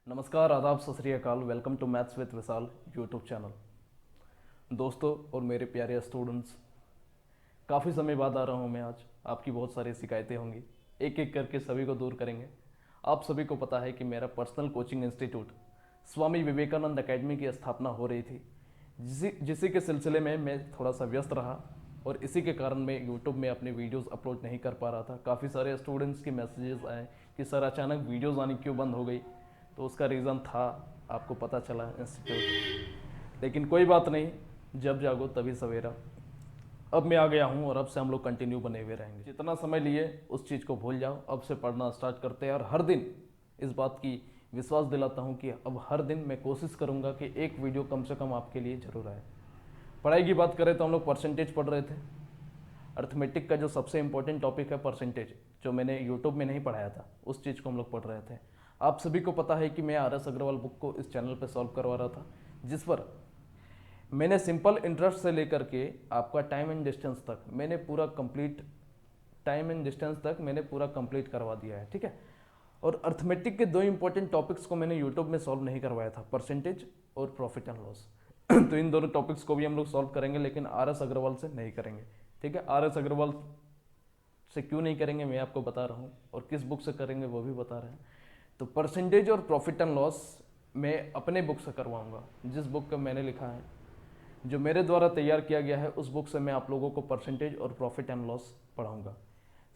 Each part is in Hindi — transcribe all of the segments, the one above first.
नमस्कार, आदाब, सत श्री अकाल। Welcome to maths with Vishal YouTube channel. दोस्तों और मेरे प्यारे स्टूडेंट्स, काफ़ी समय बाद आ रहा हूँ मैं आज। आपकी बहुत सारी शिकायतें होंगी, एक एक करके सभी को दूर करेंगे। आप सभी को पता है कि मेरा personal coaching institute Swami Vivekananda academy की स्थापना हो रही थी, जिसी के सिलसिले में मैं थोड़ा सा व्यस्त रहा और इसी के कारण मैं यूट्यूब में अपने वीडियोस अपलोड नहीं कर पा रहा था। काफ़ी सारे स्टूडेंट्स के मैसेजेस आए कि सर अचानक वीडियोस आनी क्यों बंद हो गई, तो उसका रीज़न था, आपको पता चला, इंस्टीट्यूट। लेकिन कोई बात नहीं, जब जागो तभी सवेरा। अब मैं आ गया हूँ और अब से हम लोग कंटिन्यू बने हुए रहेंगे। जितना समय लिए उस चीज़ को भूल जाओ, अब से पढ़ना स्टार्ट करते हैं। और हर दिन इस बात की विश्वास दिलाता हूँ कि अब हर दिन मैं कोशिश करूँगा कि एक वीडियो कम से कम आपके लिए जरूर आए। पढ़ाई की बात करें तो हम लोग परसेंटेज पढ़ रहे थे। अर्थमेटिक का जो सबसे इंपॉर्टेंट टॉपिक है परसेंटेज, जो मैंने यूट्यूब में नहीं पढ़ाया था, उस चीज़ को हम लोग पढ़ रहे थे। आप सभी को पता है कि मैं RS अग्रवाल बुक को इस चैनल पर सॉल्व करवा रहा था, जिस पर मैंने सिंपल इंटरेस्ट से लेकर के आपका टाइम एंड डिस्टेंस तक मैंने पूरा कंप्लीट करवा दिया है। ठीक है। और अर्थमेटिक के दो इंपॉर्टेंट टॉपिक्स को मैंने यूट्यूब में सॉल्व नहीं करवाया था, परसेंटेज और प्रॉफिट एंड लॉस। तो इन दोनों टॉपिक्स को भी हम लोग सॉल्व करेंगे, लेकिन RS अग्रवाल से नहीं करेंगे। ठीक है। RS अग्रवाल से क्यों नहीं करेंगे मैं आपको बता रहा हूँ, और किस बुक से करेंगे वो भी बता रहे हैं। तो परसेंटेज और प्रॉफिट एंड लॉस मैं अपने बुक से करवाऊंगा। जिस बुक का मैंने लिखा है, जो मेरे द्वारा तैयार किया गया है, उस बुक से मैं आप लोगों को परसेंटेज और प्रॉफिट एंड लॉस पढ़ाऊंगा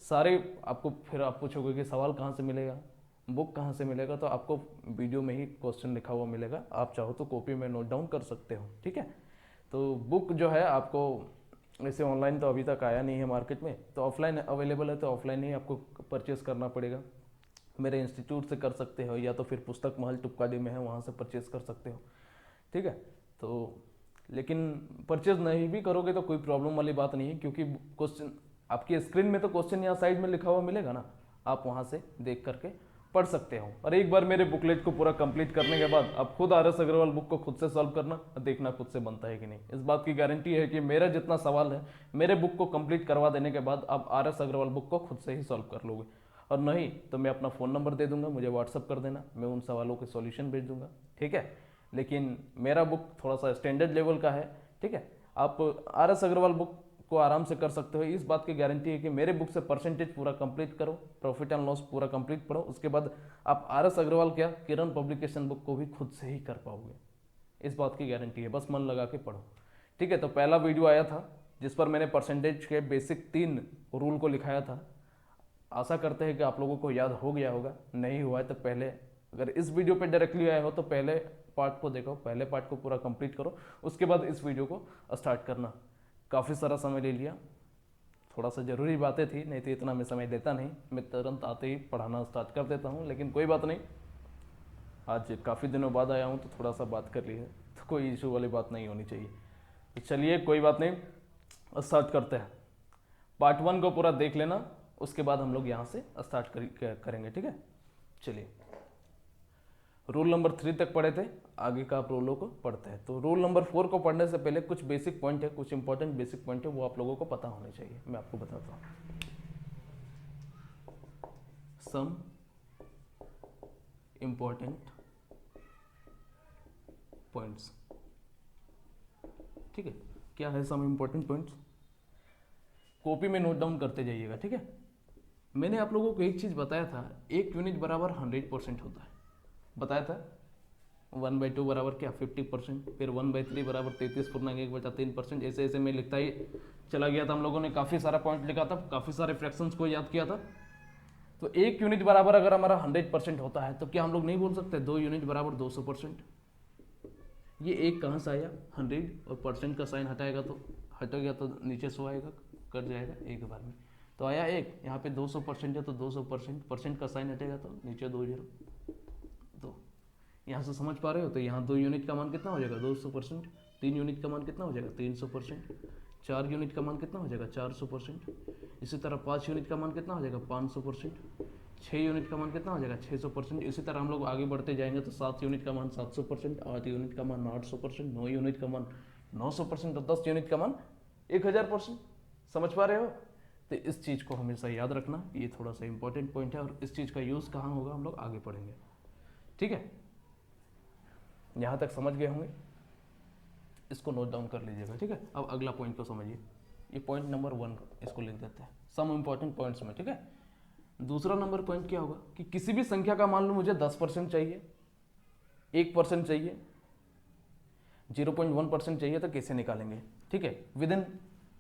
सारे। आपको फिर आप पूछोगे कि सवाल कहाँ से मिलेगा, बुक कहाँ से मिलेगा, तो आपको वीडियो में ही क्वेश्चन लिखा हुआ मिलेगा। आप चाहो तो कॉपी में नोट डाउन कर सकते हो। ठीक है। तो बुक जो है आपको वैसे ऑनलाइन तो अभी तक आया नहीं है मार्केट में, तो ऑफलाइन अवेलेबल है, तो ऑफलाइन ही आपको परचेस करना पड़ेगा। मेरे इंस्टीट्यूट से कर सकते हो, या तो फिर पुस्तक महल टुक्काडी में है, वहाँ से परचेस कर सकते हो। ठीक है। तो लेकिन परचेज नहीं भी करोगे तो कोई प्रॉब्लम वाली बात नहीं है, क्योंकि क्वेश्चन आपकी स्क्रीन में तो क्वेश्चन यहाँ साइड में लिखा हुआ मिलेगा ना, आप वहाँ से देख करके पढ़ सकते हो। और एक बार मेरे बुकलेट को पूरा कंप्लीट करने के बाद आप खुद RS अग्रवाल बुक को खुद से सॉल्व करना, देखना खुद से बनता है कि नहीं। इस बात की गारंटी है कि मेरा जितना सवाल है, मेरे बुक को कंप्लीट करवा देने के बाद आप RS अग्रवाल बुक को खुद से ही सॉल्व कर लोगे। और नहीं तो मैं अपना फ़ोन नंबर दे दूंगा, मुझे व्हाट्सअप कर देना, मैं उन सवालों के सॉल्यूशन भेज दूंगा। ठीक है। लेकिन मेरा बुक थोड़ा सा स्टैंडर्ड लेवल का है। ठीक है। आप RS अग्रवाल बुक को आराम से कर सकते हो। इस बात की गारंटी है कि मेरे बुक से परसेंटेज पूरा कंप्लीट करो, प्रॉफिट एंड लॉस पूरा कंप्लीट पढ़ो, उसके बाद आप RS अग्रवाल क्या किरण पब्लिकेशन बुक को भी खुद से ही कर पाओगे। इस बात की गारंटी है, बस मन लगा के पढ़ो। ठीक है। तो पहला वीडियो आया था जिस पर मैंने परसेंटेज के बेसिक 3 रूल को लिखाया था। आशा करते हैं कि आप लोगों को याद हो गया होगा। नहीं हुआ है तो पहले, अगर इस वीडियो पे डायरेक्टली आए हो तो पहले पार्ट को देखो, पहले पार्ट को पूरा कंप्लीट करो, उसके बाद इस वीडियो को स्टार्ट करना। काफ़ी सारा समय ले लिया, थोड़ा सा ज़रूरी बातें थी, नहीं तो इतना मैं समय देता नहीं, मैं तुरंत आते ही पढ़ाना स्टार्ट कर देता हूँ। लेकिन कोई बात नहीं, आज काफ़ी दिनों बाद आया हूँ तो थोड़ा सा बात कर ली है, तो कोई इशू वाली बात नहीं होनी चाहिए। तो चलिए कोई बात नहीं, स्टार्ट करते हैं। पार्ट 1 को पूरा देख लेना, उसके बाद हम लोग यहाँ से स्टार्ट करेंगे। ठीक है। चलिए, रूल नंबर 3 तक पढ़े थे, आगे का आप रूलों को पढ़ते हैं। तो रूल नंबर 4 को पढ़ने से पहले कुछ बेसिक पॉइंट है, कुछ इंपॉर्टेंट बेसिक पॉइंट है, वो आप लोगों को पता होने चाहिए। मैं आपको बताता हूँ। Some important points. ठीक है। क्या है सम इंपॉर्टेंट पॉइंट्स, कॉपी में नोट डाउन करते जाइएगा। ठीक है। मैंने आप लोगों को एक चीज़ बताया था, 1 यूनिट बराबर 100% होता है, बताया था। 1/2 बराबर क्या 50%, फिर 1/3 बराबर 33.1/3%। ऐसे ऐसे मैं लिखता ही चला गया था। हम लोगों ने काफ़ी सारा पॉइंट लिखा था, काफ़ी सारे फ्रैक्शंस को याद किया था। तो 1 यूनिट बराबर अगर हमारा 100% होता है, तो क्या हम लोग नहीं बोल सकते 2 यूनिट बराबर 200%? ये एक कहाँ से आया 100, और परसेंट का साइन हटाएगा तो हटेगा तो नीचे 100 आएगा, कट जाएगा एक बार में। तो आया एक, यहाँ पे 200% है तो 200%, परसेंट का साइन हटेगा तो नीचे 2 0। तो यहाँ से समझ पा रहे हो, तो यहाँ 2 यूनिट का मान कितना हो जाएगा 200%, 3 यूनिट का मान कितना हो जाएगा 300%, 4 यूनिट का मान कितना हो जाएगा 400%, इसी तरह 5 यूनिट का मान कितना हो जाएगा 500%, 6 यूनिट का मान कितना हो जाएगा 600%। इसी तरह हम लोग आगे बढ़ते जाएंगे तो 7 यूनिट का मान 700%, 8 यूनिट का मान 800%, 9 यूनिट का मान 900%, और 10 यूनिट का मान 1000%। समझ पा रहे हो? तो इस चीज़ को हमेशा याद रखना, ये थोड़ा सा इंपॉर्टेंट पॉइंट है, और इस चीज़ का यूज़ कहाँ होगा हम लोग आगे पढ़ेंगे। ठीक है। यहाँ तक समझ गए होंगे, इसको नोट डाउन कर लीजिएगा, ठीक है। अब अगला पॉइंट को समझिए, ये पॉइंट नंबर 1 इसको लिख देते हैं सम इंपॉर्टेंट पॉइंट्स में, ठीक है। दूसरा नंबर पॉइंट क्या होगा कि किसी भी संख्या का मान लो मुझे 10% चाहिए, 1% चाहिए, 0.1% चाहिए, तो कैसे निकालेंगे, ठीक है। With in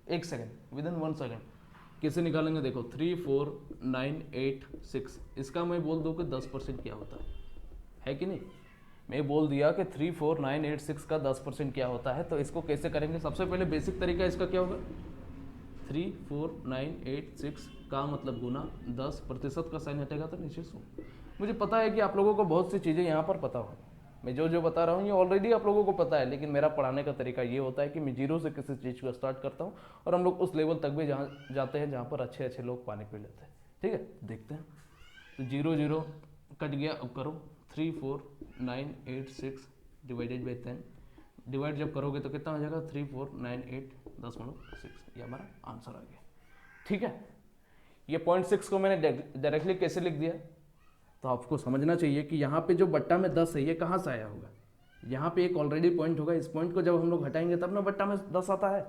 1 second, with in 1 second कैसे निकालेंगे, देखो 3 4 9 8 6, इसका मैं बोल दूँ कि 10% क्या होता है कि नहीं। मैं बोल दिया कि 3 4 9 8 6 का 10% क्या होता है, तो इसको कैसे करेंगे। सबसे पहले बेसिक तरीका इसका क्या होगा, 3 4 9 8 6 का मतलब गुना 10%, का साइन हटेगा तो नीचे 100। मुझे पता है कि आप लोगों को बहुत सी चीज़ें यहाँ पर पता हो, मैं जो जो बता रहा हूँ ये ऑलरेडी आप लोगों को पता है, लेकिन मेरा पढ़ाने का तरीका ये होता है कि मैं जीरो से किसी चीज़ को स्टार्ट करता हूँ और हम लोग उस लेवल तक भी जहाँ जाते हैं जहाँ पर अच्छे अच्छे लोग पानी पी लेते हैं, ठीक है। देखते हैं, तो 0 0 कट गया। अब करो 3 4 9 8 6 डिवाइडेड बाई 10, डिवाइड जब करोगे तो कितना हो जाएगा 3 4 9 8 10.6, ये हमारा आंसर आ गया, ठीक है। ये 0.6 को मैंने डायरेक्टली कैसे लिख दिया, तो आपको समझना चाहिए कि यहाँ पे जो बट्टा में 10 है ये कहाँ से आया होगा। यहाँ पे एक ऑलरेडी पॉइंट होगा, इस पॉइंट को जब हम लोग हटाएंगे तब ना बट्टा में 10 आता है,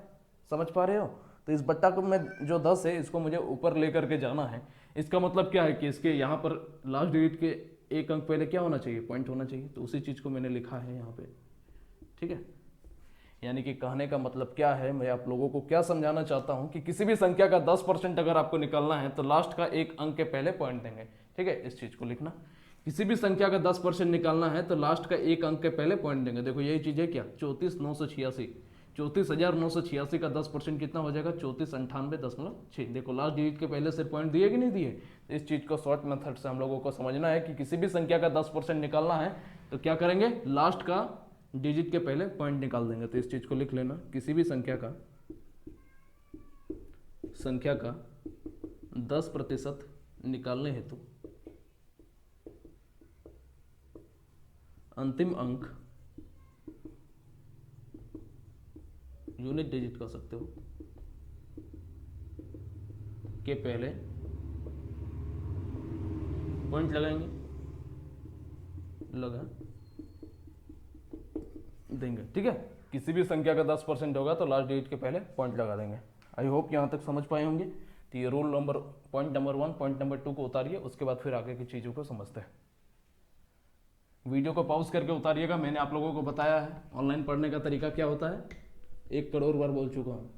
समझ पा रहे हो। तो इस बट्टा को मैं जो 10 है इसको मुझे ऊपर लेकर के जाना है। इसका मतलब क्या है कि इसके यहाँ पर लास्ट डिजिट के एक अंक पहले क्या होना चाहिए, पॉइंट होना चाहिए, तो उसी चीज़ को मैंने लिखा है यहाँ पे, ठीक है। यानी कि कहने का मतलब क्या है, मैं आप लोगों को क्या समझाना चाहता हूँ कि किसी भी संख्या का 10% अगर आपको निकालना है तो लास्ट का एक अंक के पहले पॉइंट देंगे, ठीक है। इस चीज़ को लिखना, किसी भी संख्या का 10% निकालना है तो लास्ट का एक अंक के पहले पॉइंट देंगे। देखो यही चीज़ है क्या, 34,986, 34,986 का 10% कितना हो जाएगा, 3498.6। देखो लास्ट डिजिट के पहले से पॉइंट दिए कि नहीं दिए। इस चीज़ को शॉर्ट मेथड से हम लोगों को समझना है कि किसी भी संख्या का 10% निकालना है तो क्या करेंगे, लास्ट का डिजिट के पहले पॉइंट निकाल देंगे। तो इस चीज को लिख लेना, किसी भी संख्या का 10% निकालने हेतु अंतिम अंक, यूनिट डिजिट कर सकते हो, के पहले पॉइंट लगाएंगे, लगा देंगे, ठीक है। किसी भी संख्या का 10% होगा तो लास्ट डिजिट के पहले पॉइंट लगा देंगे। आई होप यहाँ तक समझ पाए होंगे। तो ये rule number point number 1, point number 2 को उतारिए, उसके बाद फिर आगे की चीज़ों को समझते हैं। वीडियो को पॉज करके उतारिएगा। मैंने आप लोगों को बताया है ऑनलाइन पढ़ने का तरीका क्या होता है, 1 करोड़ बार बोल चुका हूँ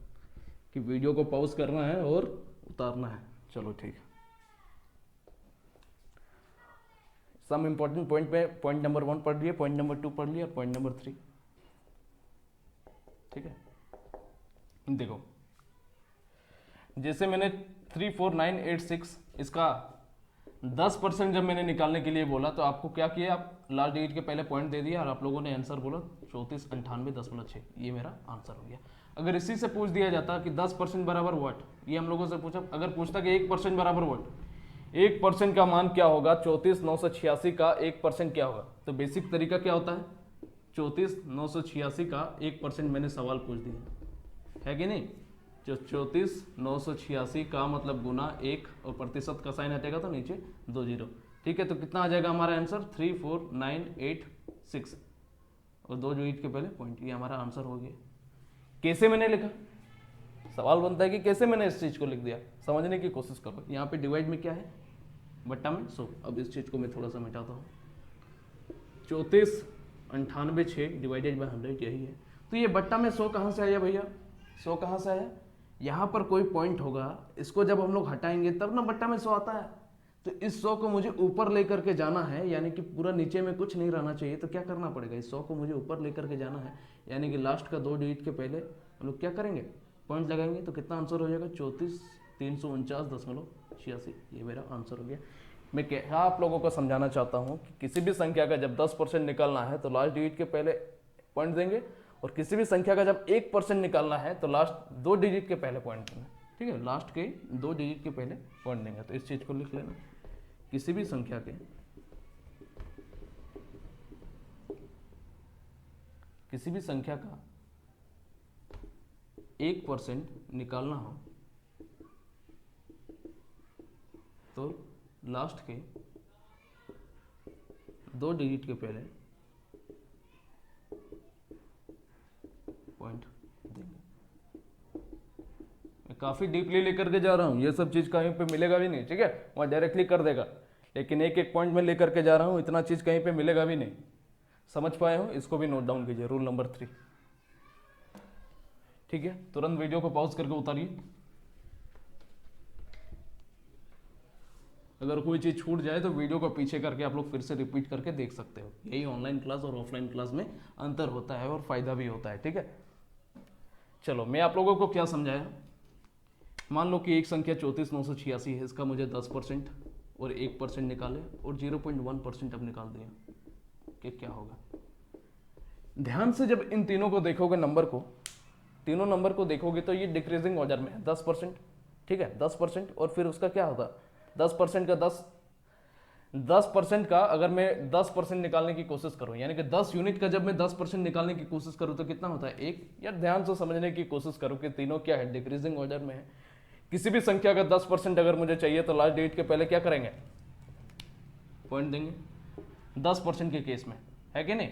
कि वीडियो को पॉज करना है और उतारना है। चलो ठीक है, सम इंपॉर्टेंट पॉइंट पे पॉइंट नंबर 1 पढ़ लिए, पॉइंट नंबर 2 पढ़ लिया और पॉइंट नंबर 3, ठीक है। देखो जैसे मैंने 34986 इसका 10% जब मैंने निकालने के लिए बोला तो आपको क्या किया, आप लास्ट डिजिट के पहले पॉइंट दे दिया और आप लोगों ने आंसर बोला 3498.6, ये मेरा आंसर हो गया। अगर इसी से पूछ दिया जाता कि 10% बराबर व्हाट, ये हम लोगों से पूछा, अगर पूछता कि 1% बराबर व्हाट, 1% का मान क्या होगा, 34,986 का 1% क्या होगा, तो बेसिक तरीका क्या होता है, 34,986 का 1% मैंने सवाल पूछ दिया है कि नहीं। जो 34,986 का मतलब गुना 1 और प्रतिशत का साइन हटेगा तो नीचे 2 जीरो, ठीक है। तो कितना आ जाएगा हमारा आंसर 34,986 और 2 डिजिट के पहले पॉइंट, ये हमारा आंसर हो गया। कैसे मैंने लिखा, सवाल बनता है कि कैसे मैंने इस चीज़ को लिख दिया, समझने की कोशिश करो। यहाँ पे डिवाइड में क्या है, बट्टा में 100। अब इस चीज़ को मैं थोड़ा सा मिटाता हूँ, 34,98,6 डिवाइडेड बाई 100, यही है। तो ये बट्टा में 100 कहाँ से आया भैया, 100 कहाँ से आया, यहाँ पर कोई पॉइंट होगा, इसको जब हम लोग हटाएंगे तब ना बट्टा में 100 आता है। तो इस 100 को मुझे ऊपर लेकर के जाना है, यानी कि पूरा नीचे में कुछ नहीं रहना चाहिए। तो क्या करना पड़ेगा, इस 100 को मुझे ऊपर लेकर के जाना है, यानी कि लास्ट का 2 डिजिट के पहले हम लोग क्या करेंगे, पॉइंट लगाएंगे। तो कितना आंसर हो जाएगा, 34,349.86, ये मेरा आंसर हो गया। मैं क्या आप लोगों को समझाना चाहता हूँ कि किसी भी संख्या का जब 10% निकालना है तो लास्ट डिजिट के पहले पॉइंट देंगे, और किसी भी संख्या का जब 1% निकालना है तो लास्ट 2 डिजिट के पहले पॉइंट देंगे, ठीक है। लास्ट के 2 डिजिट के पहले पॉइंट देंगे। तो इस चीज़ को लिख लेना, किसी भी संख्या का 1% निकालना हो तो लास्ट के 2 डिजिट के पहले पॉइंट देंगे। मैं काफ़ी डीपली लेकर के जा रहा हूँ, ये सब चीज़ कहीं पे मिलेगा भी नहीं, ठीक है, वहाँ डायरेक्टली कर देगा, लेकिन एक एक पॉइंट में लेकर के जा रहा हूँ, इतना चीज़ कहीं पे मिलेगा भी नहीं। समझ पाए हो? इसको भी नोट डाउन कीजिए, रूल नंबर 3, ठीक है। तुरंत वीडियो को पॉज करके उतारिए, अगर कोई चीज़ छूट जाए तो वीडियो को पीछे करके आप लोग फिर से रिपीट करके देख सकते हो। यही ऑनलाइन क्लास और ऑफलाइन क्लास में अंतर होता है और फायदा भी होता है, ठीक है। चलो मैं आप लोगों को क्या समझाया, मान लो कि एक संख्या 34,986 है, इसका मुझे 10% और 1% निकाले और 0.1% अब निकाल दिया कि क्या होगा। ध्यान से जब इन तीनों को देखोगे, नंबर को, तीनों नंबर को देखोगे तो ये डिक्रीजिंग ऑर्डर में है, 10%, ठीक है, 10%। और फिर उसका क्या होता, 10% का 10% का अगर मैं 10% निकालने की कोशिश करूं, यानी कि 10 यूनिट का जब मैं 10% निकालने की कोशिश करूं तो कितना होता है, 1। यार ध्यान से समझने की कोशिश करो कि तीनों क्या है, डिक्रीजिंग ऑर्डर में है। किसी भी संख्या का 10% अगर मुझे चाहिए तो लास्ट डिजिट के पहले क्या करेंगे, पॉइंट देंगे, 10% के केस में, है कि नहीं,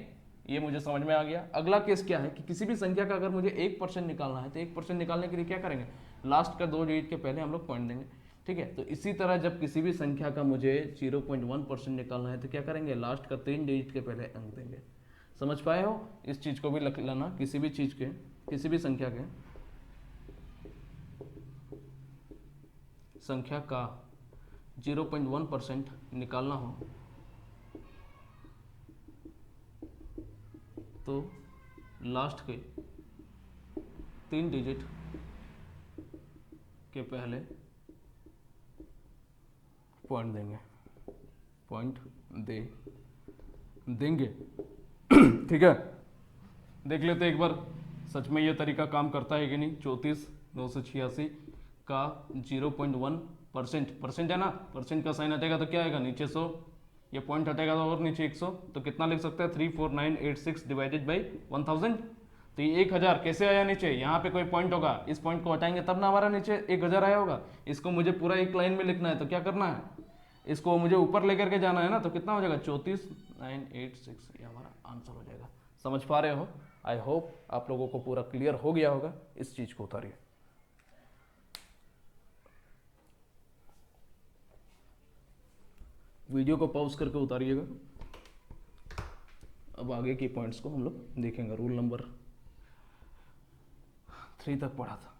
ये मुझे समझ में आ गया। अगला केस क्या है कि किसी भी संख्या का अगर मुझे 1% निकालना है तो 1% निकालने के लिए क्या करेंगे, लास्ट का 2 डिजिट के पहले हम लोग पॉइंट देंगे, ठीक है। तो इसी तरह जब किसी भी संख्या का मुझे 0.1% निकालना है तो क्या करेंगे, लास्ट का 3 डिजिट के पहले अंक देंगे। समझ पाए हो? इस चीज को भी लिख लेना, किसी भी चीज के, किसी भी संख्या का 0.1% निकालना हो तो लास्ट के 3 डिजिट के पहले पॉइंट देंगे, पॉइंट देंगे ठीक है। देख लेते एक बार सच में ये तरीका काम करता है कि नहीं। 34,986 का 0.1% परसेंट है ना, परसेंट का साइन हटेगा तो क्या आएगा, नीचे 100, ये पॉइंट हटेगा तो और नीचे 100, तो कितना लिख सकते हैं, 34986 डिवाइडेड बाई 1000। तो ये 1000 कैसे आया नीचे, यहाँ पे कोई पॉइंट होगा, इस पॉइंट को हटाएंगे तब ना हमारा नीचे 1000 आया होगा। इसको मुझे पूरा एक लाइन में लिखना है तो क्या करना है, इसको मुझे ऊपर लेकर के जाना है ना, तो कितना हो जाएगा 34,986, ये हमारा आंसर हो जाएगा। समझ पा रहे हो? आई होप आप लोगों को पूरा क्लियर हो गया होगा। इस चीज को उतारिए, वीडियो को पॉज करके उतारिएगा। अब आगे के पॉइंट्स को हम लोग देखेंगे। रूल नंबर 3 तक पढ़ा था।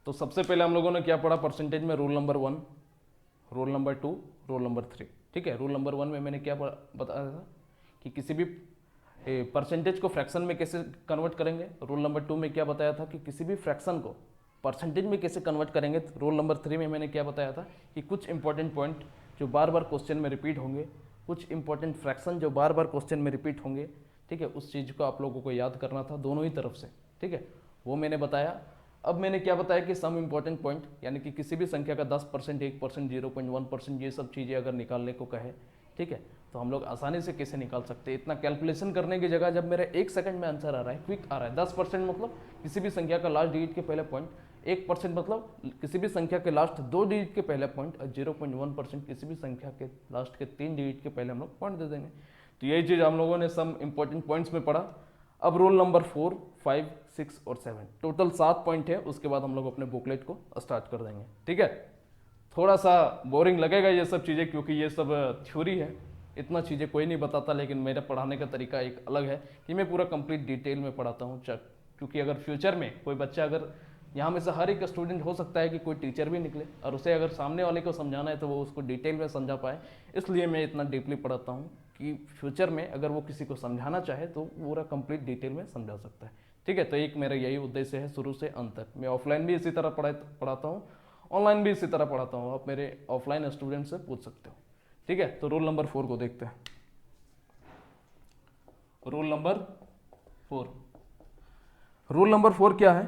तो सबसे पहले हम लोगों ने क्या पढ़ा परसेंटेज में, rule number 1, rule number 2, rule number 3, ठीक है। रूल नंबर 1 में मैंने क्या बताया था कि किसी भी परसेंटेज को फ्रैक्शन में कैसे कन्वर्ट करेंगे। रूल नंबर 2 में क्या बताया था कि किसी भी फ्रैक्शन को परसेंटेज में कैसे कन्वर्ट करेंगे। रूल नंबर 3 में मैंने क्या बताया था कि कुछ इंपॉर्टेंट पॉइंट जो बार बार क्वेश्चन में रिपीट होंगे, कुछ इंपॉर्टेंट फ्रैक्शन जो बार बार क्वेश्चन में रिपीट होंगे, ठीक है, उस चीज़ को आप लोगों को याद करना था दोनों ही तरफ से, ठीक है, वो मैंने बताया। अब मैंने क्या बताया कि सम इंपॉर्टेंट पॉइंट, यानी कि किसी भी संख्या का 10%, 1%, 0.1%, ये सब चीज़ें अगर निकालने को कहे, ठीक है, तो हम लोग आसानी से कैसे निकाल सकते हैं। इतना कैलकुलेशन करने की जगह जब मेरा 1 सेकंड में आंसर आ रहा है, क्विक आ रहा है। 10% मतलब किसी भी संख्या का लास्ट डिजिट के पहले पॉइंट, 1% मतलब किसी भी संख्या के लास्ट 2 डिजिट के पहले पॉइंट, और 0.1% किसी भी संख्या के लास्ट के 3 डिजिट के पहले हम लोग पॉइंट दे देंगे। तो यही चीज़ हम लोगों ने सम इंपॉर्टेंट पॉइंट्स में पढ़ा। अब रूल नंबर 4, 5, 6 और 7, टोटल 7 पॉइंट है। उसके बाद हम लोग अपने बुकलेट को स्टार्ट कर देंगे, ठीक है। थोड़ा सा बोरिंग लगेगा ये सब चीज़ें, क्योंकि ये सब थ्योरी है, इतना चीज़ें कोई नहीं बताता, लेकिन मेरा पढ़ाने का तरीका एक अलग है कि मैं पूरा कंप्लीट डिटेल में पढ़ाता हूँ। क्योंकि अगर फ्यूचर में कोई बच्चा, अगर यहाँ में से हर एक स्टूडेंट हो सकता है कि कोई टीचर भी निकले और उसे अगर सामने वाले को समझाना है तो वो उसको डिटेल में समझा पाए, इसलिए मैं इतना डीपली पढ़ाता हूँ कि फ्यूचर में अगर वो किसी को समझाना चाहे तो पूरा कंप्लीट डिटेल में समझा सकता है, ठीक है। तो एक मेरा यही उद्देश्य है शुरू से अंत तक। मैं ऑफलाइन भी इसी तरह पढ़ाता हूँ, ऑनलाइन भी इसी तरह पढ़ाता हूँ। आप मेरे ऑफलाइन स्टूडेंट से पूछ सकते हो, ठीक है। तो रूल नंबर 4 को देखते हैं। रूल नंबर 4, रूल नंबर 4 क्या है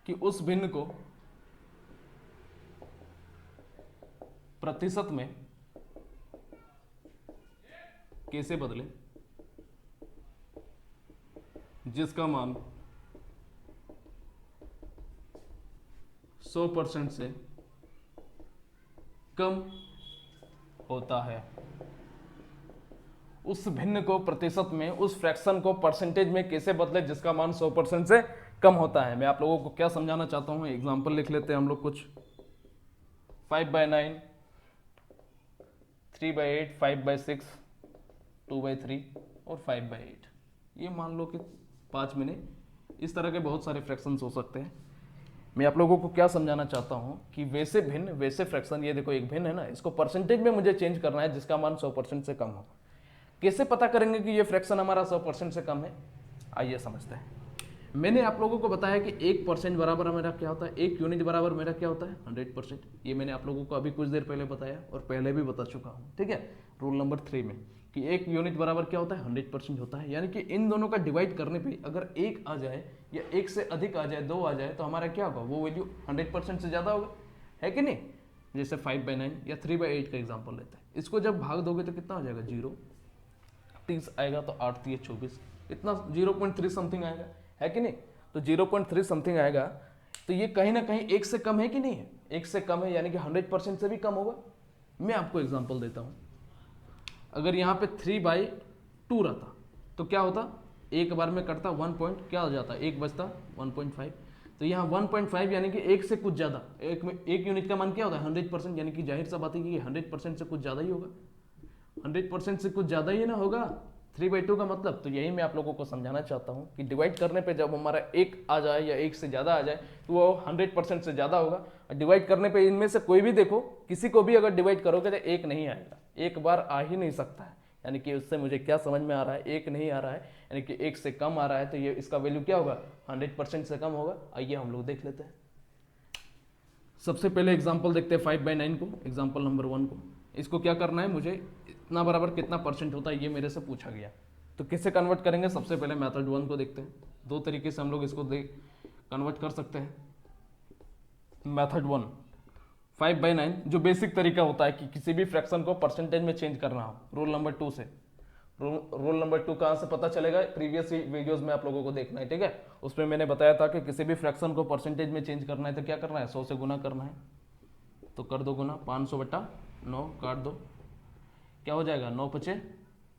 कि उस भिन्न को प्रतिशत में कैसे बदले जिसका मान 100% से कम होता है। उस भिन्न को प्रतिशत में, उस फ्रैक्शन को परसेंटेज में कैसे बदले जिसका मान 100% से कम होता है। मैं आप लोगों को क्या समझाना चाहता हूँ, एग्जाम्पल लिख लेते हैं हम लोग कुछ। 5/9, 3/8, 5/6, 2/3 और 5/8। ये मान लो कि 5 में इस तरह के बहुत सारे फ्रैक्शंस हो सकते हैं। मैं आप लोगों को क्या समझाना चाहता हूं कि वैसे भिन्न वैसे फ्रैक्शन, ये देखो एक भिन्न है ना, इसको परसेंटेज में मुझे चेंज करना है जिसका मान 100% से कम हो। कैसे पता करेंगे कि ये फ्रैक्शन हमारा 100% से कम है, आइए समझते हैं। मैंने आप लोगों को बताया कि 1% बराबर मेरा क्या होता है, 1 यूनिट बराबर मेरा क्या होता है 100%। ये मैंने आप लोगों को अभी कुछ देर पहले बताया और पहले भी बता चुका हूँ, ठीक है, रूल नंबर 3 में, कि 1 यूनिट बराबर क्या होता है 100% होता है। यानी कि इन दोनों का डिवाइड करने पे अगर 1 आ जाए या 1 से अधिक आ जाए, 2 आ जाए, तो हमारा क्या होगा, वो वैल्यू 100% से ज़्यादा होगा, है कि नहीं। जैसे 5/9 या 3/8 का एग्जाम्पल लेते हैं, इसको जब भाग दोगे तो कितना हो जाएगा, 0, 30 आएगा तो 8 3 24, इतना 0.3 समथिंग आएगा, है कि नहीं। तो 0.3 समथिंग आएगा, तो ये कहीं ना कहीं 1 से कम है कि नहीं है, 1 से कम है, यानी कि 100% से भी कम होगा। मैं आपको एग्जांपल देता हूं, अगर यहाँ पे 3/2 रहता तो क्या होता, एक बार में कटता 1 पॉइंट क्या हो जाता, 1 बचता 1.5, तो यहाँ 1.5 यानी कि 1 से कुछ ज़्यादा, एक यूनिट का मान क्या होता है 100%, यानी कि जाहिर सा बात है कि 100% से कुछ ज़्यादा ही होगा, 100% से कुछ ज़्यादा ही ना होगा 3/2 का मतलब। तो यही मैं आप लोगों को समझाना चाहता हूँ कि डिवाइड करने पे जब हमारा 1 आ जाए या 1 से ज़्यादा आ जाए तो वो 100% से ज़्यादा होगा। डिवाइड करने पे इनमें से कोई भी देखो, किसी को भी अगर डिवाइड करोगे तो 1 नहीं आएगा, एक बार आ ही नहीं सकता है। यानी कि उससे मुझे क्या समझ में आ रहा है, 1 नहीं आ रहा है, यानी कि 1 से कम आ रहा है, तो ये इसका वैल्यू क्या होगा 100% से कम होगा। आइए हम लोग देख लेते हैं। सबसे पहले एग्जाम्पल देखते हैं 5/9 को, एग्जाम्पल नंबर 1 को। इसको क्या करना है, मुझे इतना बराबर कितना परसेंट होता है ये मेरे से पूछा गया, तो किससे कन्वर्ट करेंगे। सबसे पहले मेथड 1 को देखते हैं, दो तरीके से हम लोग इसको कन्वर्ट कर सकते हैं। मेथड 1, 5/9 जो बेसिक तरीका होता है कि किसी भी फ्रैक्शन को परसेंटेज में चेंज करना हो, रूल नंबर 2 से। रूल नंबर 2 कहाँ से पता चलेगा, प्रीवियस वीडियोस में आप लोगों को देखना है, ठीक है। उसमें मैंने बताया था कि किसी भी फ्रैक्शन को परसेंटेज में चेंज करना है तो क्या करना है, 100 से गुना करना है। तो कर दो गुना, 500/9 काट दो, क्या हो जाएगा 9 × 5 =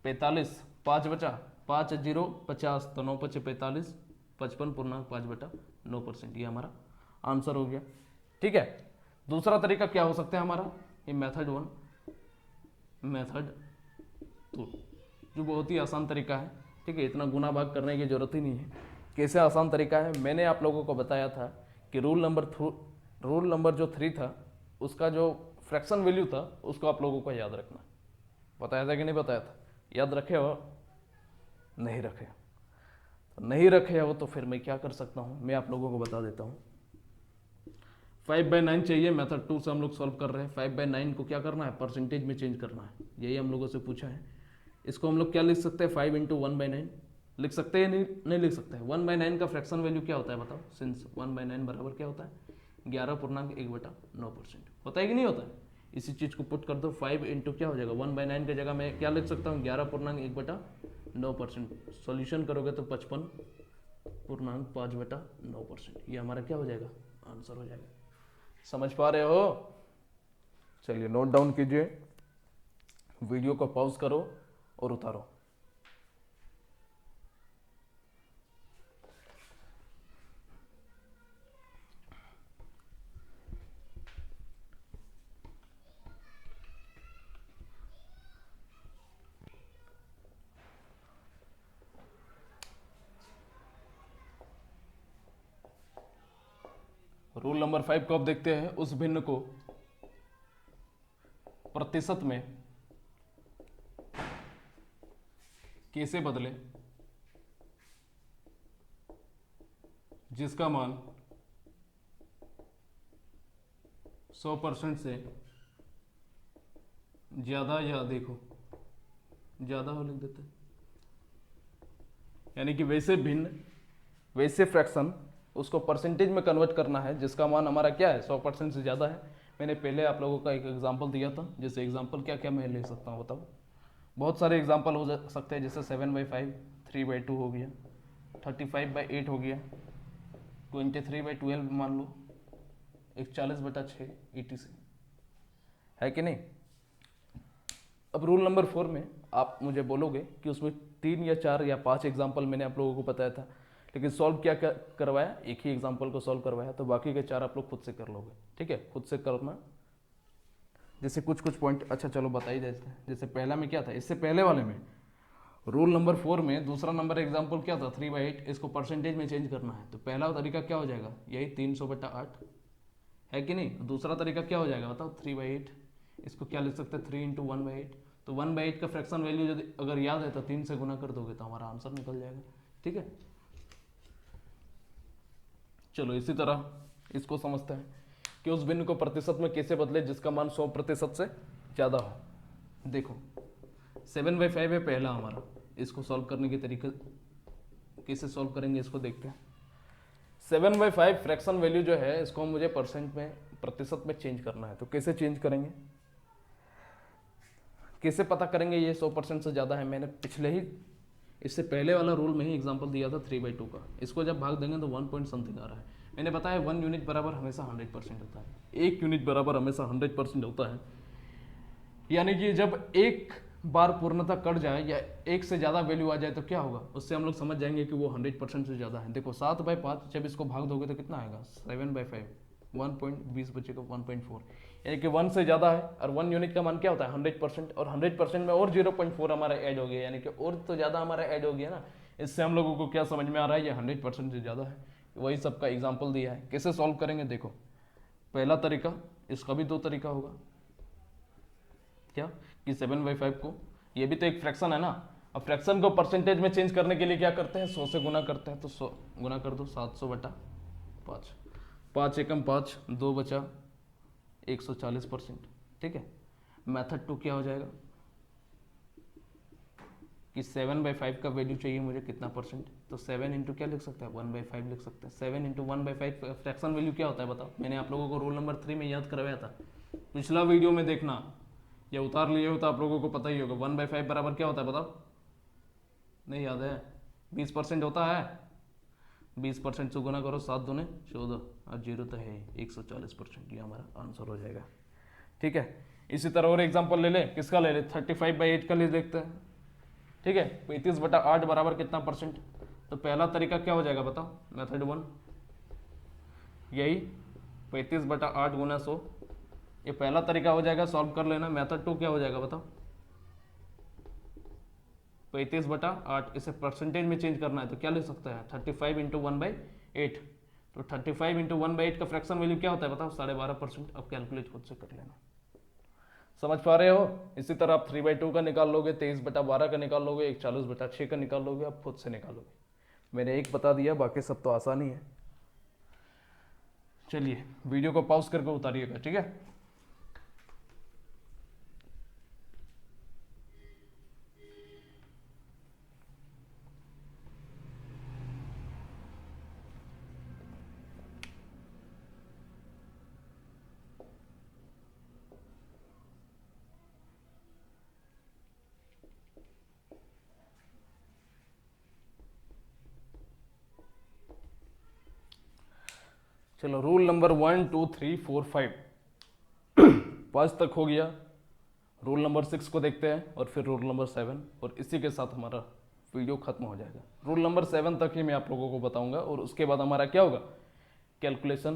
45, 5 बचा, 5 0 50, तो 9 × 5 = 45, 55.5/9%, ये हमारा आंसर हो गया, ठीक है। दूसरा तरीका क्या हो सकता है हमारा, ये मेथड 1, मेथड 2 जो बहुत ही आसान तरीका है, ठीक है, इतना गुना भाग करने की जरूरत ही नहीं है। कैसे आसान तरीका है, मैंने आप लोगों को बताया था कि रूल नंबर जो 3 था, उसका जो फ्रैक्शन वैल्यू था उसको आप लोगों को याद रखना। बताया था कि नहीं बताया था, याद रखे हो, नहीं रखे, तो नहीं रखे हो तो फिर मैं क्या कर सकता हूँ, मैं आप लोगों को बता देता हूँ। 5/9 चाहिए, मेथड 2 से हम लोग सॉल्व कर रहे हैं। 5/9 को क्या करना है, परसेंटेज में चेंज करना है, यही हम लोगों से पूछा है। इसको हम लोग क्या लिख सकते हैं, 5 × 1/9 लिख सकते हैं, नहीं लिख सकते हैं। 1/9 का फ्रैक्शन वैल्यू क्या होता है बताओ, सिंस 1/9 बराबर क्या होता है 11.1/9%, होता है कि नहीं होता है। इसी चीज़ को पुट कर दो, 5 × क्या हो जाएगा 1/9 की जगह मैं क्या लिख सकता हूँ 11.1/9%। सॉल्यूशन करोगे तो 55.5/9%, ये हमारा क्या हो जाएगा, आंसर हो जाएगा। समझ पा रहे हो, चलिए नोट डाउन कीजिए, वीडियो को पॉज करो और उतारो। रूल नंबर 5 को अब देखते हैं, उस भिन्न को प्रतिशत में कैसे बदले जिसका मान 100% से ज्यादा या अधिक हो, ज्यादा हो लिख देते हैं, यानी कि वैसे भिन्न वैसे फ्रैक्शन उसको परसेंटेज में कन्वर्ट करना है जिसका मान हमारा क्या है 100% से ज़्यादा है। मैंने पहले आप लोगों का एक एग्जांपल दिया था, जैसे एग्जांपल क्या क्या मैं ले सकता हूँ बताओ। बहुत सारे एग्जांपल हो सकते हैं, जैसे 7/5, 3/2 हो गया, 35/8 हो गया, 23/12 मान लो, 41/6 ETC, है कि नहीं। अब रूल नंबर 4 में आप मुझे बोलोगे कि उसमें 3 या 4 या 5 एग्जाम्पल मैंने आप लोगों को बताया था, लेकिन सॉल्व क्या करवाया, एक ही एग्जाम्पल को सॉल्व करवाया, तो बाकी के 4 आप लोग खुद से कर लोगे। ठीक है, खुद से करना। जैसे कुछ पॉइंट, अच्छा चलो बता ही देते हैं। जैसे पहला में क्या था, इससे पहले वाले में रूल नंबर 4 में दूसरा नंबर एग्जाम्पल क्या था, 3/8, इसको परसेंटेज में चेंज करना है। तो पहला तरीका क्या हो जाएगा, यही 300/8 है कि नहीं। दूसरा तरीका क्या हो जाएगा बताओ, 3/8, इसको क्या लिख सकते हैं, 3 × 1/8। तो 1/8 का फ्रैक्शन वैल्यू यदि अगर याद है तो 3 से गुना कर दोगे तो हमारा आंसर निकल जाएगा। ठीक है, चलो इसी तरह इसको समझते हैं कि उस भिन्न को प्रतिशत में कैसे बदले जिसका मान 100% से ज़्यादा हो। देखो 7/5 है पहला हमारा, इसको सॉल्व करने के तरीके कैसे सॉल्व करेंगे इसको देखते हैं। 7/5 फ्रैक्शन वैल्यू जो है इसको मुझे प्रतिशत में चेंज करना है। तो कैसे चेंज करेंगे, कैसे पता करेंगे ये 100% से ज़्यादा है। मैंने पिछले ही इससे पहले वाला रूल में ही एग्जांपल दिया था 3/2 का। इसको जब भाग देंगे तो 1 पॉइंट समथिंग आ रहा है। मैंने बताया 1 यूनिट बराबर हमेशा 100% होता है, 1 यूनिट बराबर हमेशा 100% होता है। यानी कि जब एक बार पूर्णता कट जाए या एक से ज़्यादा वैल्यू आ जाए तो क्या होगा, उससे हम लोग समझ जाएंगे कि वो 100% से ज़्यादा है। देखो 7/5 जब इसको भाग दोगे तो कितना आएगा, 7/5, 1.20 बचेगा 1.4, यानी कि 1 से ज़्यादा है। और 1 यूनिट का मान क्या होता है 100%, और 100% में और 0.4 हमारा ऐड हो गया, यानी कि और तो ज़्यादा हमारा ऐड हो गया ना। इससे हम लोगों को क्या समझ में आ रहा है, ये 100% से ज़्यादा है। वही सबका एग्जाम्पल दिया है। कैसे सॉल्व करेंगे, देखो पहला तरीका, इसका भी 2 तरीका होगा। क्या कि 7/5 को, ये भी तो एक फ्रैक्शन है ना, अब फ्रैक्शन को परसेंटेज में चेंज करने के लिए क्या करते हैं, 100 से गुना करते हैं। तो 100 गुना कर दो 700/5, 5 एकम 5, 2 बचा 140%। ठीक है, मेथड 2 क्या हो जाएगा कि 7/5 का वैल्यू चाहिए मुझे कितना परसेंट, तो 7 इंटू क्या लिख सकते हैं, 1/5 लिख सकते हैं। 7 इंटू 1/5 फ्रैक्शन वैल्यू क्या होता है बताओ, मैंने आप लोगों को रोल नंबर 3 में याद करवाया था, पिछला वीडियो में देखना, या उतार लिए हो तो आप लोगों को पता ही होगा। 1/5 बराबर क्या होता है बताओ, नहीं याद है, 20% होता है। 20% से गुना करो, 7 दूने 14, और 0 तो है 140%, ये हमारा आंसर हो जाएगा। ठीक है, इसी तरह और एग्जांपल ले ले, किसका ले ले, 35/8 का ले देखते हैं। ठीक है, 35/8 बराबर कितना परसेंट, तो पहला तरीका क्या हो जाएगा बताओ, मेथड 1, यही 35/8 गुना 100, ये पहला तरीका हो जाएगा, सॉल्व कर लेना। मेथड 2 क्या हो जाएगा बताओ, 35/8, इसे परसेंटेज में चेंज करना है तो क्या ले सकता है, 35 इंटू 1/8। तो 35 इंटू 1/8 का फ्रैक्शन वैल्यू क्या होता है बताओ, 12.5%। अब कैलकुलेट खुद से कर लेना, समझ पा रहे हो। इसी तरह आप 3/2 का निकाल लोगे, 23/12 का निकाल लोगे, 41/6 का निकाल लोगे, आप खुद से निकालोगे। मैंने एक बता दिया, बाकी सब तो आसान ही है। चलिए वीडियो को पॉज करके उतारिएगा। ठीक है, चलो रूल नंबर 1 2 3 4 5 5 तक हो गया। रूल नंबर 6 को देखते हैं और फिर रूल नंबर 7, और इसी के साथ हमारा वीडियो खत्म हो जाएगा। रूल नंबर 7 तक ही मैं आप लोगों को बताऊंगा, और उसके बाद हमारा क्या होगा, कैलकुलेशन,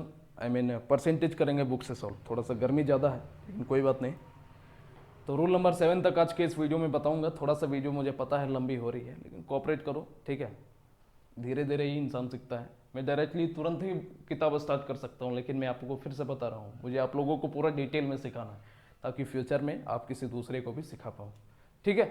परसेंटेज करेंगे बुक से सॉल्व। थोड़ा सा गर्मी ज़्यादा है लेकिन कोई बात नहीं। तो रूल नंबर 7 तक आज के इस वीडियो में बताऊंगा। थोड़ा सा वीडियो मुझे पता है लंबी हो रही है, लेकिन कोऑपरेट करो। ठीक है, धीरे धीरे ही इंसान सीखता है। मैं डायरेक्टली तुरंत ही किताब स्टार्ट कर सकता हूँ, लेकिन मैं आपको फिर से बता रहा हूँ, मुझे आप लोगों को पूरा डिटेल में सिखाना है, ताकि फ्यूचर में आप किसी दूसरे को भी सिखा पाओ। ठीक है,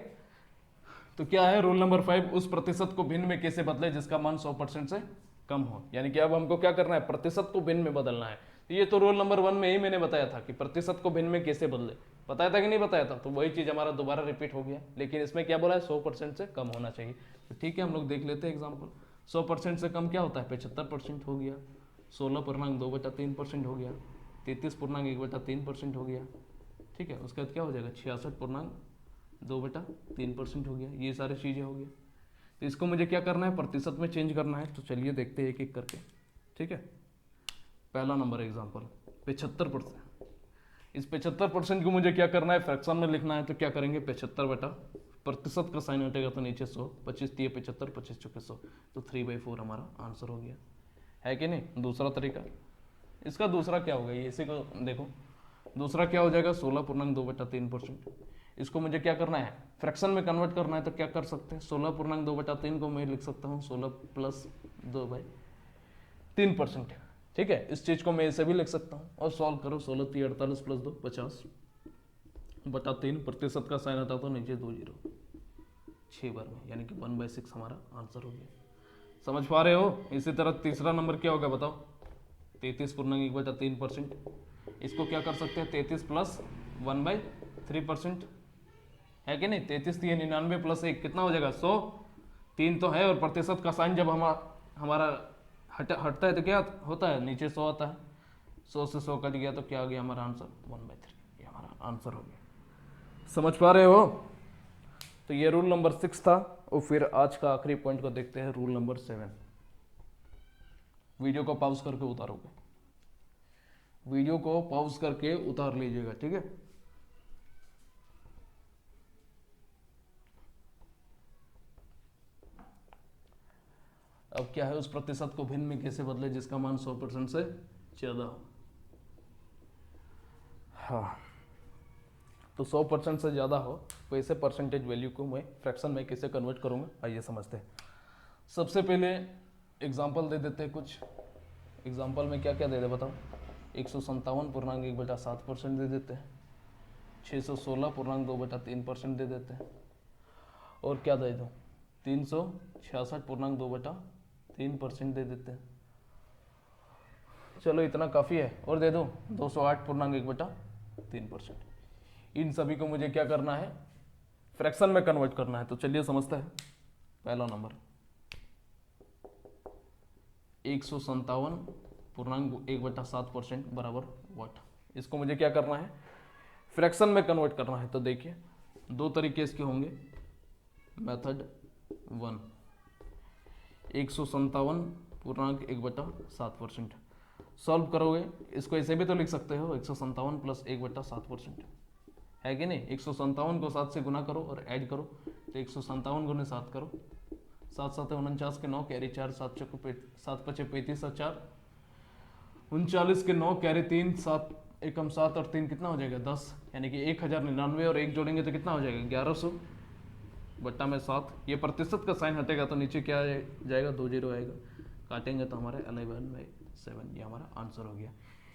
तो क्या है रूल नंबर 5, उस प्रतिशत को भिन्न में कैसे बदले जिसका मान 100% से कम हो। यानी कि अब हमको क्या करना है, प्रतिशत को भिन्न में बदलना है। ये तो रूल नंबर 1 में ही मैंने बताया था कि प्रतिशत को भिन्न में कैसे बदले, बताया था कि नहीं बताया था। तो वही चीज़ हमारा दोबारा रिपीट हो गया, लेकिन इसमें क्या बोला है, 100% से कम होना चाहिए। तो ठीक है, हम लोग देख लेते हैं एग्जाम्पल। 100% से कम क्या होता है, 75% हो गया, 16.2/3% हो गया, 33.1/3% हो गया। ठीक है, उसके बाद क्या हो जाएगा, 66.2/3% हो गया। ये सारी चीज़ें हो गई। तो इसको मुझे क्या करना है, प्रतिशत में चेंज करना है। तो चलिए देखते हैं एक एक करके। ठीक है, पहला नंबर एग्जाम्पल 75%। इस 75% को मुझे क्या करना है, फ्रैक्शन में लिखना है। तो क्या करेंगे, 75/5 प्रतिशत का साइन हटेगा तो नीचे 100, 25 तिये 75, 25 चौके 100, तो 3/4 हमारा आंसर हो गया, है कि नहीं। दूसरा तरीका, इसका दूसरा क्या होगा, ये इसी को देखो, दूसरा क्या हो जाएगा 16.2/3%। इसको मुझे क्या करना है, फ्रैक्शन में कन्वर्ट करना है, तो क्या कर सकते हैं, 16.2/3 को मैं लिख सकता हूँ 16 + 2/3%। ठीक है, इस चीज को मैं ऐसे भी लिख सकता हूँ और सॉल्व करो, 16 × 48 + 2 50/3, प्रतिशत का साइन आता तो नीचे 2 जीरो 6 बार में, यानी कि 1/6 हमारा आंसर हो गया। समझ पा रहे हो। इसी तरह तीसरा नंबर क्या होगा बताओ, 33.1/3%। इसको क्या कर सकते हैं, 33 + 1/3%, है कि नहीं। 33 × 99 + 1 कितना हो जाएगा 100, 3 तो है, और प्रतिशत का साइन जब हमारा हटता है तो क्या होता है, नीचे 100 आता है, 100 से 100 कट गया तो क्या आ गया हमारा आंसर 1/3, ये हमारा आंसर हो गया। समझ पा रहे हो। तो ये रूल नंबर 6 था। और फिर आज का आखिरी पॉइंट को देखते हैं, रूल नंबर 7। वीडियो को पॉज करके उतारोगे, वीडियो को पॉज करके उतार लीजिएगा, ठीक है। अब क्या है, उस प्रतिशत को भिन्न में कैसे बदले जिसका मान 100% से ज्यादा हो। हाँ, तो 100% से ज़्यादा हो तो ऐसे परसेंटेज वैल्यू को मैं फ्रैक्शन में कैसे कन्वर्ट करूँगा, आइए समझते हैं। सबसे पहले एग्जांपल दे देते हैं कुछ। एग्जांपल में क्या क्या दे दे बताओ, 157.1/7% दे देते हैं, 616.2/3% दे देते हैं, और क्या दे दो 366.2/3% दे देते हैं। चलो इतना काफ़ी है, और दे दो 208.1/3%। इन सभी को मुझे क्या करना है, फ्रैक्शन में कन्वर्ट करना है। तो चलिए समझते हैं। पहला नंबर 157.1/7% बराबर वाट। इसको मुझे क्या करना है, फ्रैक्शन में कन्वर्ट करना है। तो देखिए दो तरीके इसके होंगे। मेथड 1, 157.1/7%। सॉल्व करोगे, इसको ऐसे भी तो लिख सकते हो 157 + 1/7%, है कि नहीं। 157 को 7 से गुना करो और ऐड करो, तो 157 × 7 करो, 7 7 49 के 9 कैरी 4, 7 5 35 और 4 39 के 9 कैरी 3, 7 एकम 7 और 3 कितना हो जाएगा 10, यानी कि 1099, और 1 जोड़ेंगे तो कितना हो जाएगा 1100 बट्टा में 7। ये प्रतिशत का साइन हटेगा तो नीचे क्या जाएगा 2 जीरो आएगा, काटेंगे तो हमारा 11/7, ये हमारा आंसर हो गया।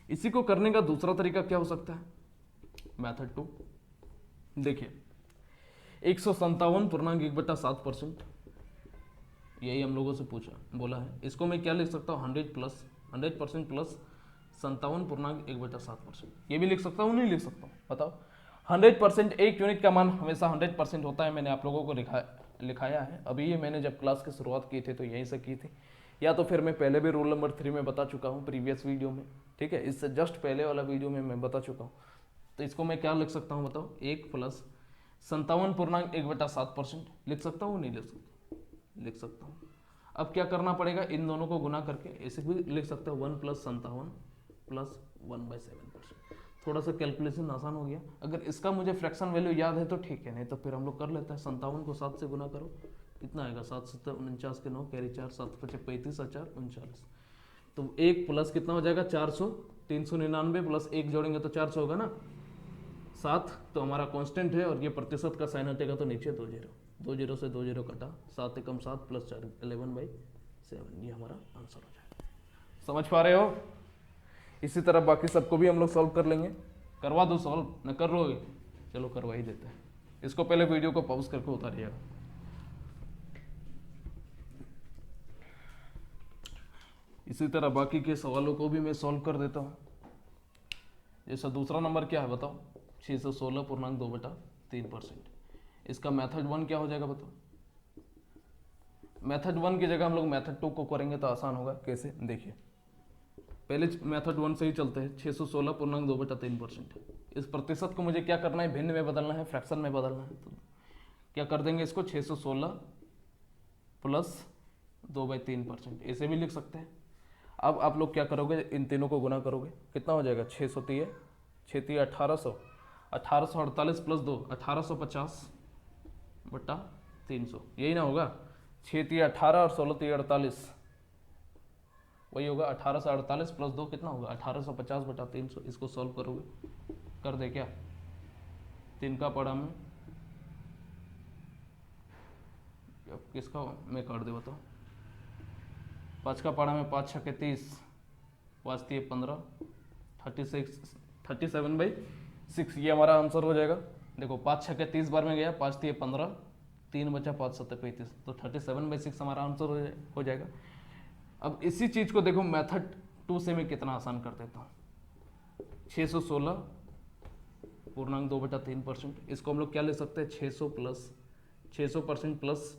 इसी को करने का दूसरा तरीका क्या हो सकता है, मेथड 2। देखिए 157.1/7%, यही हम लोगों से बोला है। इसको मैं क्या लिख सकता हूँ 100% + 57.1/7%। ये भी लिख सकता हूँ, नहीं लिख सकता हूँ बताओ। 100% एक यूनिट का मान हमेशा 100% होता है, मैंने आप लोगों को लिखाया है। अभी ये मैंने जब क्लास की शुरुआत की थी तो यहीं से की थी, या तो फिर मैं पहले भी रूल नंबर 3 में बता चुका हूँ प्रीवियस वीडियो में, ठीक है। इससे जस्ट पहले वाला वीडियो में मैं बता चुका हूँ। तो इसको मैं क्या लिख सकता हूँ बताओ, 1 + 57.1/7% लिख सकता हूँ, नहीं लिख सकता हूँ। अब क्या करना पड़ेगा, इन दोनों को गुना करके ऐसे भी लिख सकते हो 1 + 57 + 1/7%। थोड़ा सा कैलकुलेशन आसान हो गया। अगर इसका मुझे फ्रैक्शन वैल्यू याद है तो ठीक है, नहीं तो फिर हम लोग कर लेते हैं। 57 को 7 से गुना करो, कितना आएगा 7 7 49 के 9 कैरी 4, 7 5 35 और 4 39, तो 1 प्लस कितना हो जाएगा 400, 399 + 1 जोड़ेंगे तो 400 होगा ना, 7 तो हमारा कांस्टेंट है, और ये प्रतिशत का साइन हटेगा तो नीचे 2 जीरो, 2 जीरो से 2 जीरो कटा, 7 एकम 7 + 4 11/7, ये हमारा आंसर हो जाएगा। समझ पा रहे हो। इसी तरह बाकी सबको भी हम लोग सॉल्व कर लेंगे। करवा दो सॉल्व, न कर लोगे, चलो करवा ही देते हैं। इसको पहले वीडियो को पॉज करके उतारिएगा। इसी तरह बाकी के सवालों को भी मैं सॉल्व कर देता हूँ। जैसा दूसरा नंबर क्या है बताओ, 616.2/3%। इसका मेथड 1 क्या हो जाएगा बताओ। मेथड 1 की जगह हम लोग मेथड 2 को करेंगे तो आसान होगा। कैसे, देखिए पहले मेथड 1 से ही चलते हैं। 616.2/3%, इस प्रतिशत को मुझे क्या करना है, भिन्न में बदलना है, फ्रैक्शन में बदलना है। तो क्या कर देंगे इसको, 616 + 2/3%, ऐसे भी लिख सकते हैं। अब आप लोग क्या करोगे, इन तीनों को गुना करोगे, कितना हो जाएगा 600 1800, 1848 + 2 1850 बटा 300, यही ना होगा। 6 3 18 और 16 3 48, वही होगा 1848 प्लस 2 कितना होगा 1850 बटा 300। इसको सॉल्व करोगे, कर दे क्या, 3 का पढ़ा में, अब किसका मैं कर दे बताओ, 5 का पढ़ा में, 5 6 30, 5 3 15, 37/6, ये हमारा आंसर हो जाएगा। देखो 5 6 30 बार में गया, 5 3 15, 3 बचा 5 7 35, तो 37/6 हमारा आंसर हो जाएगा। अब इसी चीज को देखो मेथड 2 से मैं कितना आसान कर देता हूँ। 616 पूर्णांक 2/3%, इसको हम लोग क्या ले सकते हैं, 600% प्लस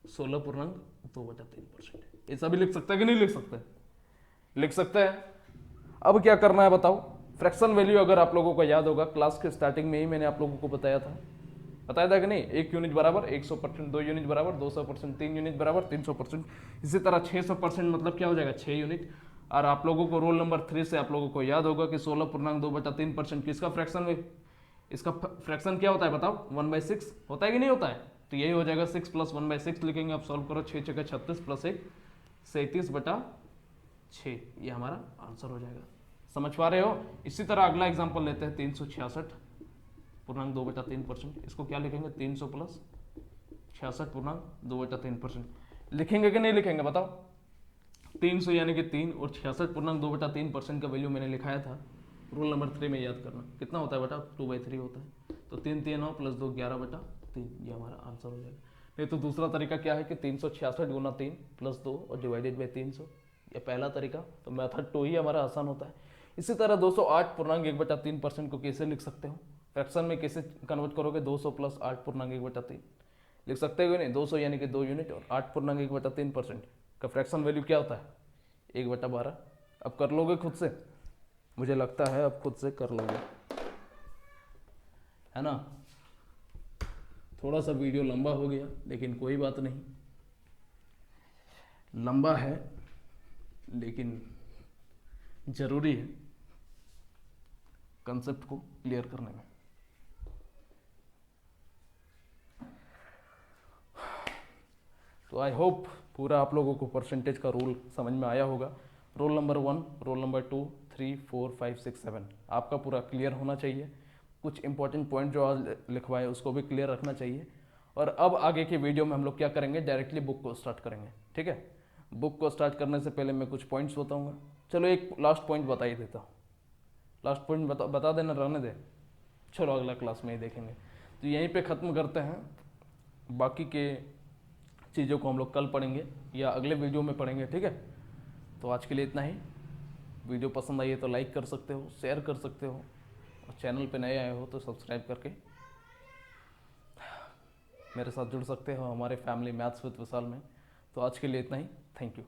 16 पूर्णांक 2/3%। ऐसा भी लिख सकता है कि नहीं लिख सकते, लिख सकते हैं। अब क्या करना है बताओ, फ्रैक्शन वैल्यू अगर आप लोगों को याद होगा, क्लास के स्टार्टिंग में ही मैंने आप लोगों को बताया था कि नहीं, 1 यूनिट बराबर 100%, 2 यूनिट बराबर 200%, 3 यूनिट बराबर 300%। इसी तरह 600% मतलब क्या हो जाएगा 6 यूनिट। और आप लोगों को रोल नंबर 3 से आप लोगों को याद होगा कि 16.2/3% किसका फ्रैक्शन है, इसका फ्रैक्शन क्या होता है बताओ, 1/6 होता है कि नहीं होता है। तो यही हो जाएगा 6 + 1/6 लिखेंगे, आप सॉल्व करो, 6 6 36 प्लस 1 37/6, ये हमारा आंसर हो जाएगा। समझ पा रहे हो। इसी तरह अगला एग्जांपल लेते हैं, 366 पूर्णांक 2/3%, इसको क्या लिखेंगे, 300 प्लस 66 पूर्णांक 2/3%। लिखेंगे कि नहीं लिखेंगे बताओ, 300 यानी कि 3 और 66 पूर्णांक 2/3% का वैल्यू मैंने लिखाया था रोल नंबर 3 में, याद करना कितना होता है बेटा, 2/3 होता है। तो 3 3 9 प्लस 2 11/3, ये हमारा आंसर हो जाएगा। नहीं तो दूसरा तरीका क्या है कि 366 गुना 3 प्लस 2 और डिवाइडेड बाई 300, ये पहला तरीका। तो मेथड 2 ही हमारा आसान होता है। इसी तरह 208 पूर्णांक 1/3% को कैसे लिख सकते हो, फ्रैक्शन में कैसे कन्वर्ट करोगे, 200 प्लस 8 पूर्णांक 1/3 लिख सकते हो नहीं, 200 यानी कि 2 यूनिट और 8 पूर्णांक 1/3% का फ्रैक्शन वैल्यू क्या होता है, 1/12। अब कर लोगे खुद से, मुझे लगता है अब खुद से कर लोगे, है ना। थोड़ा सा वीडियो लंबा हो गया, लेकिन कोई बात नहीं, लंबा है लेकिन जरूरी है कंसेप्ट को क्लियर करने में। तो आई होप पूरा आप लोगों को परसेंटेज का रूल समझ में आया होगा। रोल नंबर 1, रोल नंबर 2, 3, 4, 5, 6, 7 आपका पूरा क्लियर होना चाहिए। कुछ इंपॉर्टेंट पॉइंट जो आज लिखवाए उसको भी क्लियर रखना चाहिए। और अब आगे के वीडियो में हम लोग क्या करेंगे, डायरेक्टली बुक को स्टार्ट करेंगे, ठीक है। बुक को स्टार्ट करने से पहले मैं कुछ पॉइंट्स बताऊंगा। चलो एक लास्ट पॉइंट बता ही देता हूँ, लास्ट पॉइंट बता देना, रहने दे, चलो अगला क्लास में ही देखेंगे। तो यहीं पे ख़त्म करते हैं, बाकी के चीज़ों को हम लोग कल पढ़ेंगे या अगले वीडियो में पढ़ेंगे, ठीक है। तो आज के लिए इतना ही। वीडियो पसंद आई है तो लाइक कर सकते हो, शेयर कर सकते हो, और चैनल पे नए आए हो तो सब्सक्राइब करके मेरे साथ जुड़ सकते हो हमारे फैमिली मैथ्स विद विशाल में। तो आज के लिए इतना ही, थैंक यू।